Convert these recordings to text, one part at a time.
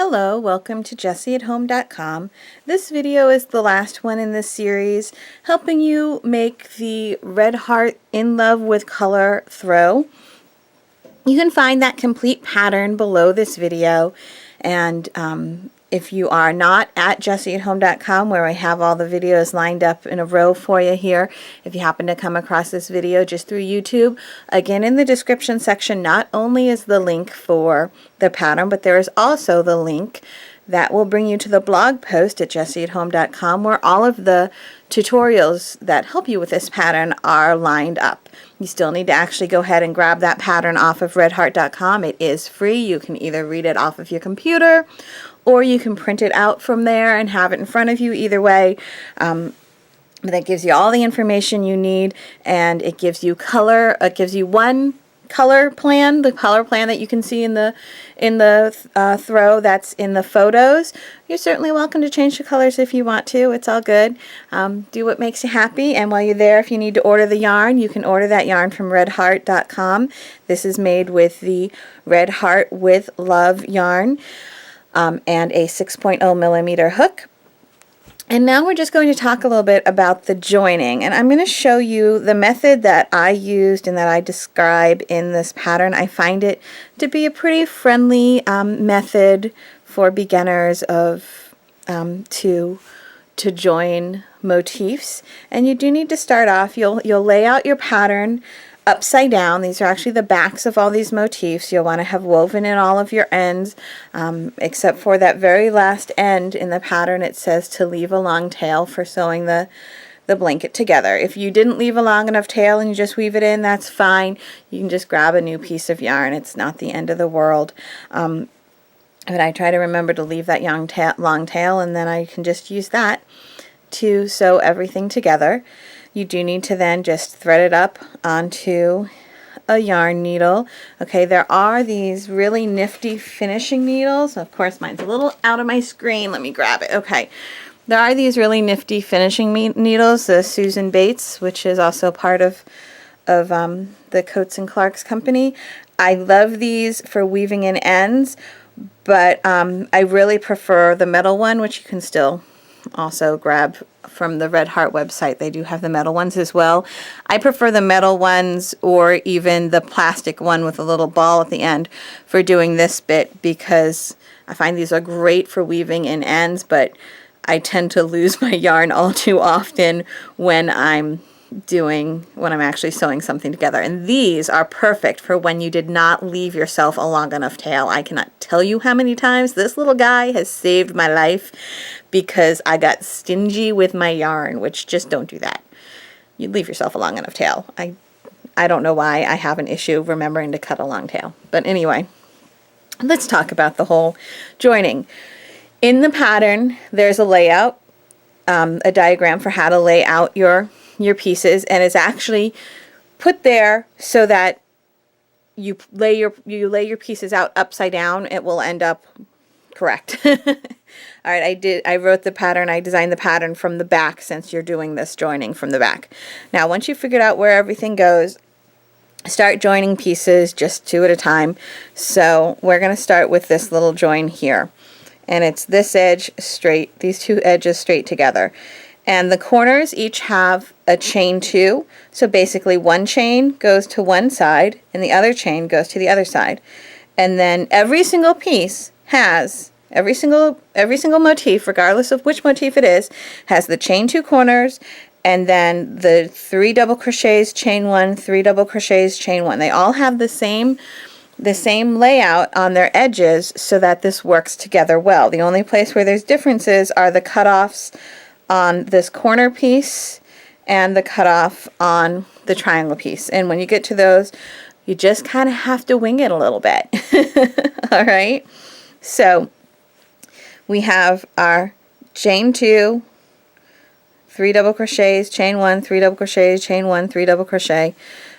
Hello, welcome to jessieathome.com. This video is the last one in this series, helping you make the Red Heart In Love with Color throw. You can find that complete pattern below this video, and if you are not at jessieathome.com, where I have all the videos lined up in a row for you here, if you happen to come across this video just through YouTube, again in the description section not only is the link for the pattern, but there is also the link that will bring you to the blog post at jessieathome.com, where all of the tutorials that help you with this pattern are lined up. You still need to actually go ahead and grab that pattern off of redheart.com. It is free. You can either read it off of your computer or you can print it out from there and have it in front of you. Either way, that gives you all the information you need, and it gives you color. It gives you one color plan, the color plan that you can see in the throw that's in the photos. You're certainly welcome to change the colors if you want to. It's all good. Do what makes you happy, and while you're there, if you need to order the yarn, you can order that yarn from redheart.com. This is made with the Red Heart with Love yarn and a 6.0 millimeter hook. And now we're just going to talk a little bit about the joining, and I'm going to show you the method that I used and that I describe in this pattern. I find it to be a pretty friendly method for beginners of to join motifs. And you do need to start off. You'll lay out your pattern upside down. These are actually the backs of all these motifs. You'll want to have woven in all of your ends, except for that very last end in the pattern. It says to leave a long tail for sewing the blanket together. If you didn't leave a long enough tail and you just weave it in, that's fine. You can just grab a new piece of yarn. It's not the end of the world. But I try to remember to leave that long tail, and then I can just use that to sew everything together. You do need to then just thread it up onto a yarn needle. Okay, there are these really nifty finishing needles. Of course, mine's a little out of my screen. Let me grab it. Okay, there are these really nifty finishing needles, the Susan Bates, which is also part of the Coats and Clark's company. I love these for weaving in ends, but I really prefer the metal one, which you can still also grab from the Red Heart website. They do have the metal ones as well. I prefer the metal ones, or even the plastic one with a little ball at the end, for doing this bit, because I find these are great for weaving in ends, but I tend to lose my yarn all too often when I'm actually sewing something together. And these are perfect for when you did not leave yourself a long enough tail. I cannot tell you how many times this little guy has saved my life because I got stingy with my yarn, which just don't do that. You leave yourself a long enough tail. I don't know why I have an issue remembering to cut a long tail. But anyway, let's talk about the whole joining. In the pattern, there's a layout, a diagram for how to lay out your pieces, and it's actually put there so that you lay your pieces out upside down. It will end up correct. All right, I wrote the pattern, I designed the pattern from the back, since you're doing this joining from the back. Now, once you've figured out where everything goes, start joining pieces just two at a time. So we're going to start with this little join here, and it's this edge straight, these two edges straight together. And the corners each have a chain 2. So basically one chain goes to one side and the other chain goes to the other side. And then every single piece has, every single motif, regardless of which motif it is, has the chain 2 corners, and then the 3 double crochets, chain 1, 3 double crochets, chain 1. They all have the same layout on their edges, so that this works together well. The only place where there's differences are the cutoffs on this corner piece and the cutoff on the triangle piece. And when you get to those, you just kind of have to wing it a little bit. All right, so we have our chain 2, 3 double crochets, chain 1, 3 double crochets, chain 1, 3 double crochet.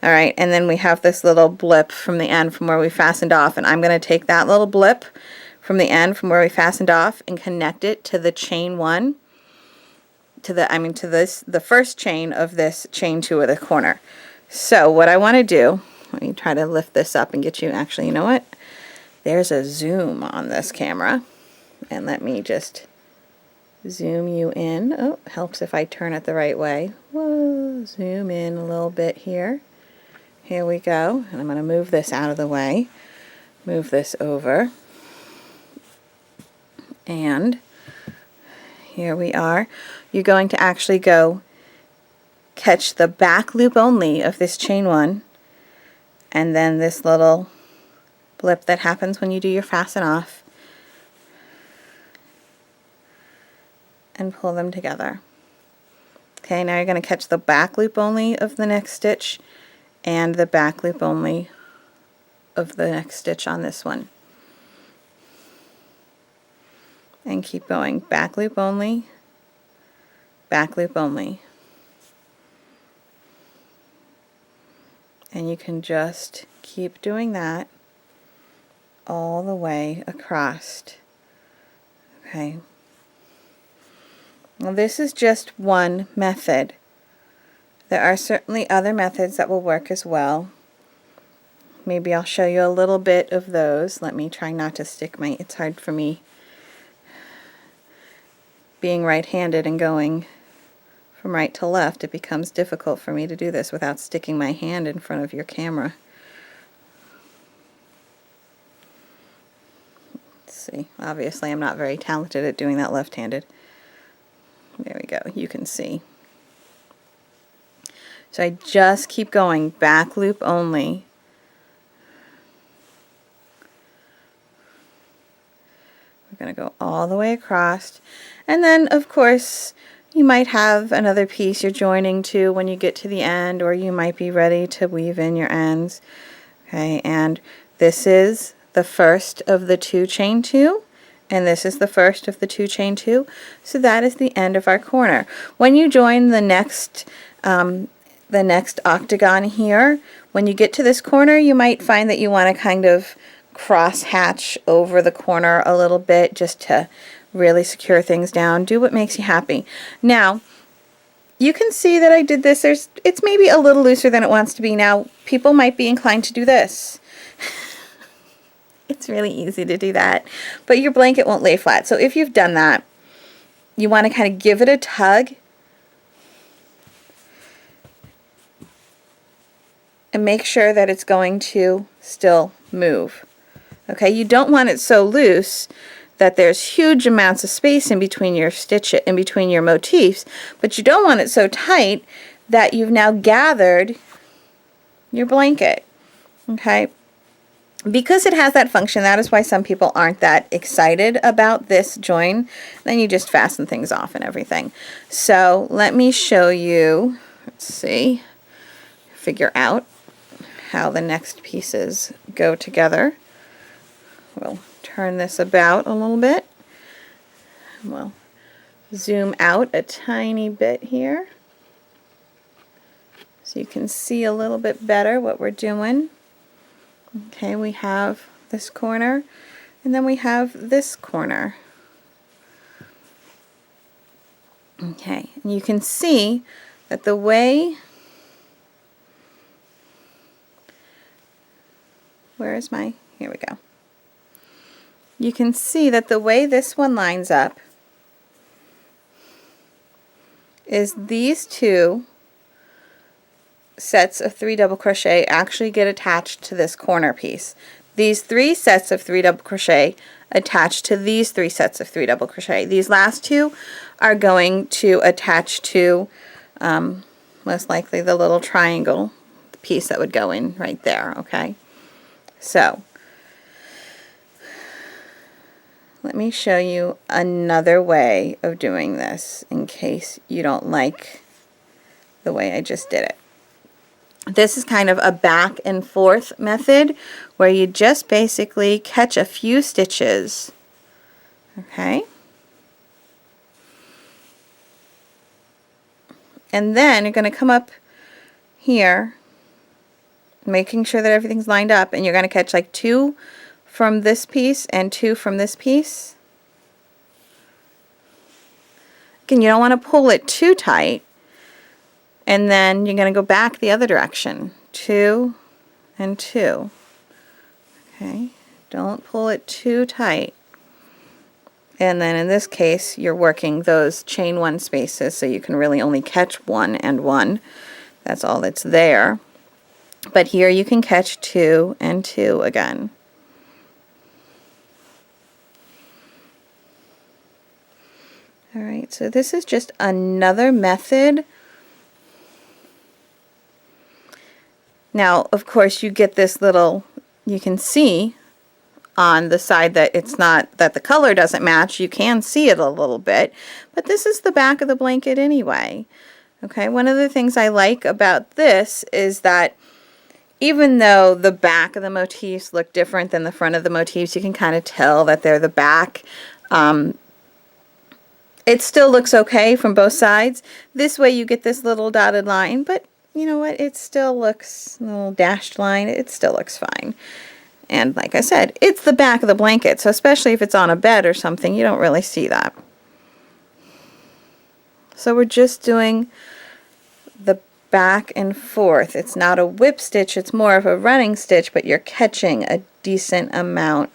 All right, and then we have this little blip from the end from where we fastened off, and I'm going to take that little blip from the end from where we fastened off and connect it to the chain 1, to the first chain of this chain 2 at the corner. So what I want to do, let me try to lift this up and get you, actually, you know what? There's a zoom on this camera. And let me just zoom you in. Oh, helps if I turn it the right way. Whoa, zoom in a little bit here. Here we go. And I'm going to move this out of the way. Move this over. And here we are. You're going to actually go catch the back loop only of this chain one, and then this little blip that happens when you do your fasten off, and pull them together. Okay, now you're going to catch the back loop only of the next stitch and the back loop only of the next stitch on this one. And keep going. Back loop only, back loop only. And you can just keep doing that all the way across. Okay. Well, this is just one method. There are certainly other methods that will work as well. Maybe I'll show you a little bit of those. Let me try not to stick my, it's hard for me being right-handed and going from right to left. It becomes difficult for me to do this without sticking my hand in front of your camera. Let's see. Obviously I'm not very talented at doing that left-handed. There we go. You can see. So I just keep going. Back loop only. We're going to go all the way across. And then, of course, you might have another piece you're joining to when you get to the end, or you might be ready to weave in your ends. Okay, and this is the first of the 2 chain 2, and this is the first of the 2 chain 2. So that is the end of our corner. When you join the next octagon here, when you get to this corner, you might find that you want to kind of cross hatch over the corner a little bit just to really secure things down. Do what makes you happy. Now, you can see that I did this. It's maybe a little looser than it wants to be. Now, people might be inclined to do this. It's really easy to do that, but your blanket won't lay flat. So if you've done that, you want to kind of give it a tug and make sure that it's going to still move. Okay, you don't want it so loose that there's huge amounts of space in between your in between your motifs, but you don't want it so tight that you've now gathered your blanket. Okay, because it has that function, that is why some people aren't that excited about this join. Then you just fasten things off and everything. So let me show you, let's see, figure out how the next pieces go together. We'll turn this about a little bit. We'll zoom out a tiny bit here so you can see a little bit better what we're doing. Okay, we have this corner, and then we have this corner. Okay, and you can see that the way, where is my, here we go. You can see that the way this one lines up is these 2 sets of 3 double crochet actually get attached to this corner piece. These 3 sets of 3 double crochet attach to these 3 sets of 3 double crochet. These last 2 are going to attach to most likely the little triangle piece that would go in right there. Okay, so let me show you another way of doing this in case you don't like the way I just did it. This is kind of a back and forth method where you just basically catch a few stitches. Okay? And then you're going to come up here, making sure that everything's lined up, and you're going to catch like 2 from this piece and 2 from this piece. Again, you don't want to pull it too tight, and then you're going to go back the other direction. 2 and 2. Okay, don't pull it too tight. And then in this case, you're working those chain 1 spaces, so you can really only catch 1 and 1. That's all that's there. But here you can catch 2 and 2 again. All right, so this is just another method. Now, of course, you get this little, you can see on the side that it's not, that the color doesn't match. You can see it a little bit, but this is the back of the blanket anyway. Okay, one of the things I like about this is that even though the back of the motifs look different than the front of the motifs, you can kind of tell that they're the back. It still looks okay from both sides. This way you get this little dotted line, but you know what? It still looks, a little dashed line, it still looks fine. And like I said, it's the back of the blanket, so especially if it's on a bed or something, you don't really see that. So we're just doing the back and forth. It's not a whip stitch, it's more of a running stitch, but you're catching a decent amount.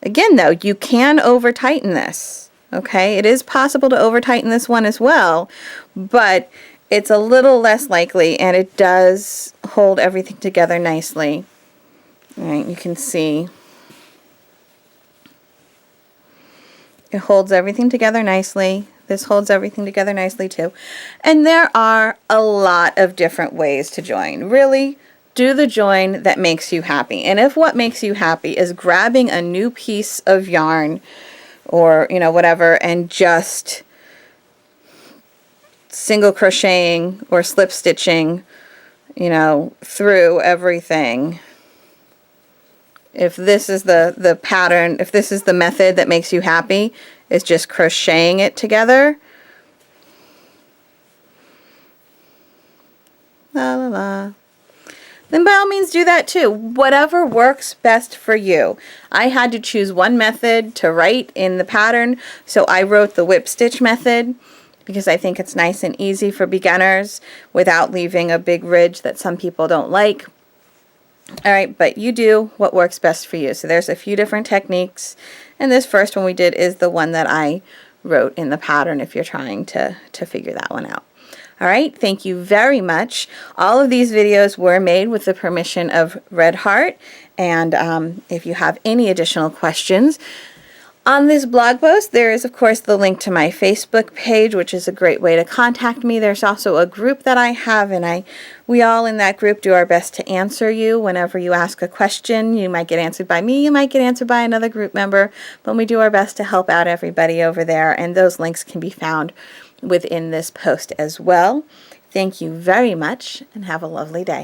Again though, you can over tighten this, okay? It is possible to over tighten this one as well, but it's a little less likely, and it does hold everything together nicely. All right, you can see it holds everything together nicely. This holds everything together nicely too. And there are a lot of different ways to join. Really, do the join that makes you happy. And if what makes you happy is grabbing a new piece of yarn or, you know, whatever, and just single crocheting or slip stitching, you know, through everything. If this is the pattern, if this is the method that makes you happy, is just crocheting it together. La la la. Then by all means do that too. Whatever works best for you. I had to choose one method to write in the pattern, so I wrote the whip stitch method, because I think it's nice and easy for beginners without leaving a big ridge that some people don't like. Alright, but you do what works best for you. So there's a few different techniques, and this first one we did is the one that I wrote in the pattern if you're trying to figure that one out. Alright, thank you very much. All of these videos were made with the permission of Red Heart, and if you have any additional questions, on this blog post, there is, of course, the link to my Facebook page, which is a great way to contact me. There's also a group that I have, and we all in that group do our best to answer you whenever you ask a question. You might get answered by me, you might get answered by another group member, but we do our best to help out everybody over there, and those links can be found within this post as well. Thank you very much, and have a lovely day.